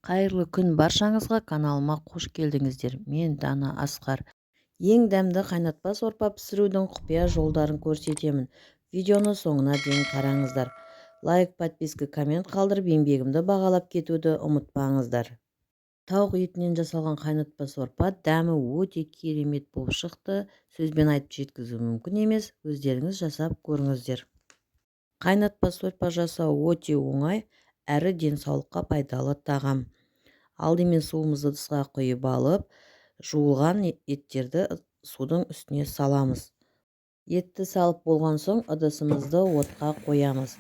Қайырлы күн баршаңызға, каналыма қош келдіңіздер. Мен Дана Асқар. Ең дәмді қайнатпа сорпа пісірудің құпия жолдарын көрсетемін. Видеоны соңына дейін қараңыздар. Лайк, подписка, коммент қалдырып, еңбегімді бағалап кетуді ұмытпаңыздар. Тауық етінен жасалған қайнатпа сорпа дәмі өте керемет болып шықты. Сөзбен айтып жеткізу мүмкін емес. Өздеріңіз жасап көріңіздер. Қайнатпа сорпа жасау өте оңай, әрі денсаулыққа пайдалы тағам. Алдымен суымызды ыдысқа құйып алып, жуылған еттерді судың үстіне саламыз. Етті салып болған соң ыдысымызды отқа қоямыз.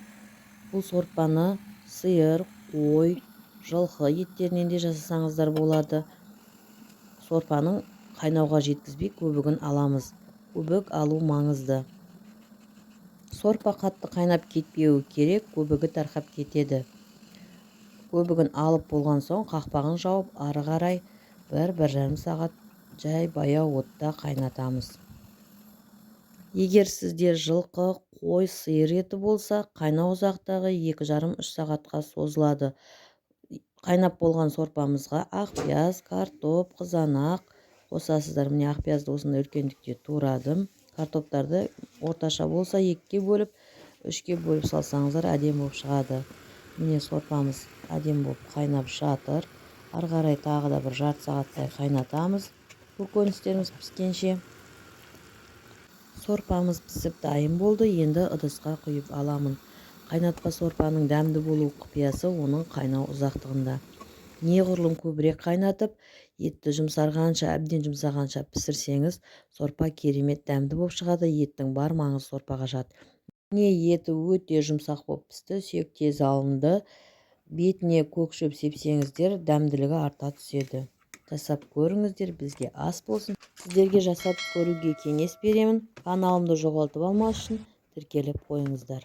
Бұл сорпаны сиыр, қой, жылқы еттерінен де жасасаңыздар болады. Сорпаның қайнауға жеткізбей көбігін аламыз. Көбік алу маңызды. Сорпа қатты қайнап кетпеуі керек, көбігі тарқап кетеді. Көбігін алып болған соң қақпағын жауып, ары қарай 1-1,5 сағат жай баяу отта қайнатамыз. Егер сізде жылқы, қой, сиыр еті болса, қайнау ұзақтығы 2,5-3 сағатқа созылады. Қайнап болған сорпамызға ақпияз, картоп, қызанақ қосасыздар. Міне ақпиязды осындай үлкендікте турадым. Картоптарды орташа болса 2-ке бөліп, 3-ке бөліп салсаңыздар әдемі болып шығады. Міне сорпамыз әдемі болып қайнап жатыр. Ары қарай тағы да 1 жарты сағаттай қайнатамыз. Көкөністеріміз піскенше. Сорпамыз пісіп дайын болды. Енді ыдысқа құйып аламын. Қайнатпа сорпаның дәмді болу құпиясы оның қайнау ұзақтығында. Неғұрлым көбірек қайнатып, етті жұмсарғанша, әбден жұмсағанша пісірсеңіз, сорпа керемет дәмді болып шығады. Еттің бар маңызы сорпаға жатыр. Міне еті өте жұмсақ болып пісті, сүйек тез алынды. Бетіне көк шөп сепсеңіздер, дәмділігі арта түседі. Жасап көріңіздер, бізге ас болсын. Сіздерге жасап көруге кеңес беремін. Каналымды жоғалтып алмас үшін тіркеліп қойыңыздар.